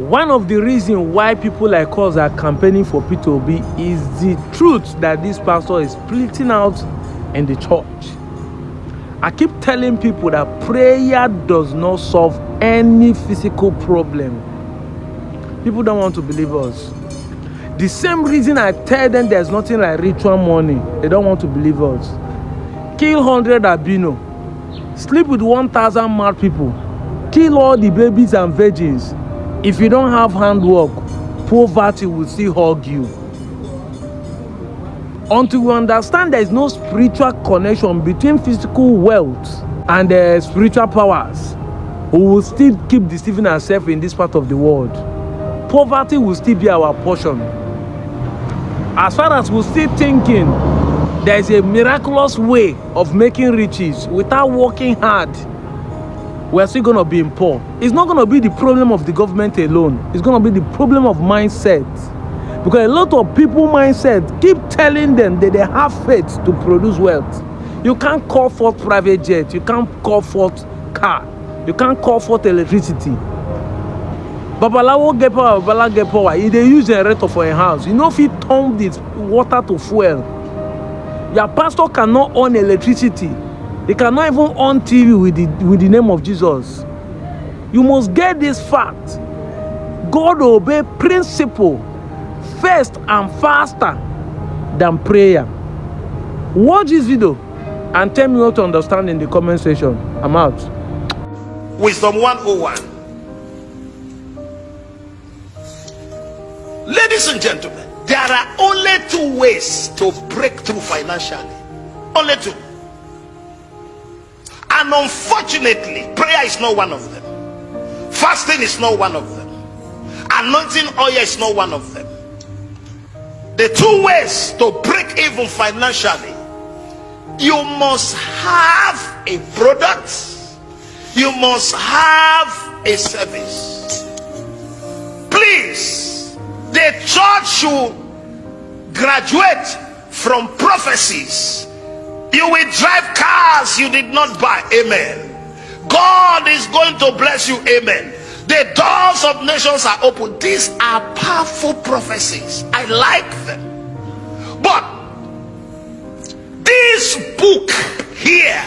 One of the reasons why people like us are campaigning for P2B is the truth that this pastor is splitting out in the church. I keep telling people that prayer does not solve any physical problem. People don't want to believe us. The same reason I tell them there's nothing like ritual money, they don't want to believe us. Kill 100 albino, sleep with 1,000 mad people, kill all the babies and virgins. If you don't have handwork, poverty will still hug you. Until we understand there is no spiritual connection between physical wealth and spiritual powers, we will still keep deceiving ourselves in this part of the world. Poverty will still be our portion. As far as we're still thinking there is a miraculous way of making riches without working hard, we're still going to be in poor. It's not going to be the problem of the government alone. It's going to be the problem of mindset. Because a lot of people mindset keep telling them that they have faith to produce wealth. You can't call forth private jet. You can't call forth car. You can't call forth electricity. Babalawo get power, Babala get power. If they use generator for a house, you know if you turn this water to fuel. Your pastor cannot own electricity. They cannot even on TV with the name of Jesus. You must get this fact. God obey principle first and faster than prayer. Watch this video and tell me what to understand in the comment section. I'm out. Wisdom 101. Ladies and gentlemen, there are only two ways to break through financially. Only two. And unfortunately, prayer is not one of them. Fasting is not one of them. Anointing oil is not one of them. The two ways to break even financially: you must have a product, you must have a service. Please, the church should graduate from prophecies. You will drive cars you did not buy. Amen. God is going to bless you. Amen. The doors of nations are open. These are powerful prophecies. I like them. But this book here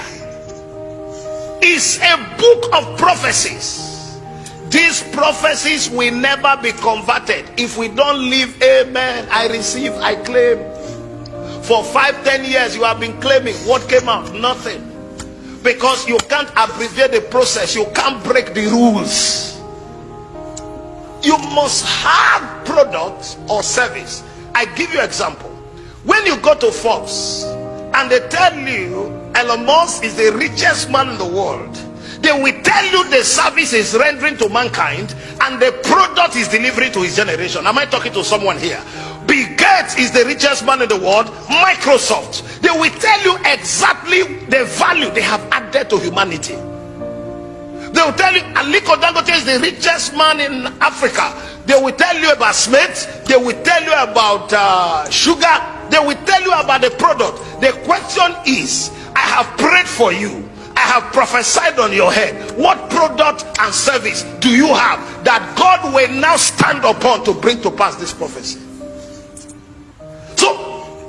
is a book of prophecies. These prophecies will never be converted if we don't live. Amen. I receive, I claim. For 5-10 years you have been claiming. What came out? Nothing. Because you can't abbreviate the process. You can't break the rules. You must have product or service. I give you an example. When you go to Forbes and they tell you Elon Musk is the richest man in the world, they will tell you the service is rendering to mankind and the product is delivering to his generation. Am I talking to someone here? Bill Gates is the richest man in the world. Microsoft, they will tell you exactly the value they have added to humanity. They will tell you Aliko Dangote is the richest man in Africa. They will tell you about Smith. They will tell you about sugar. They will tell you about the product. The question is, I have prayed for you. I have prophesied on your head. What product and service do you have that God will now stand upon to bring to pass this prophecy? So,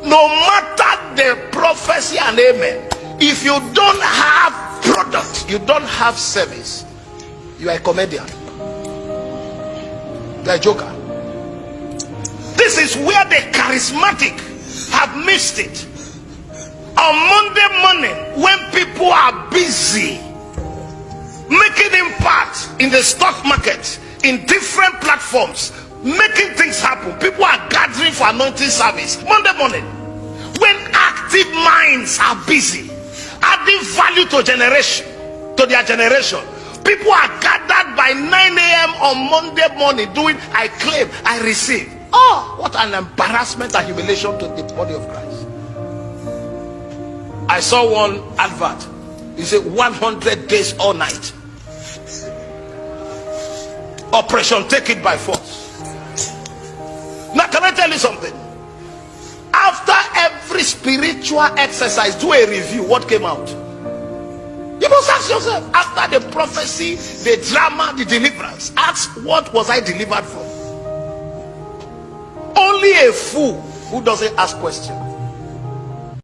no matter the prophecy and amen, if you don't have product, you don't have service, you are a comedian. You are a joker. This is where the charismatic have missed it. On Monday morning, when people are busy making impact in the stock market, in different platforms, making things happen, people are gathering for anointing service. Monday morning, when active minds are busy adding value to their generation, people are gathered by 9 a.m. on Monday morning doing I claim, I receive. Oh, what an embarrassment and humiliation to the body of Christ. I saw one advert. He said 100 days all night. Operation Take It by Force. Now can I tell you something? After every spiritual exercise, do a review. What came out? You must ask yourself, after the prophecy, the drama, the deliverance, ask, what was I delivered from? Only a fool who doesn't ask questions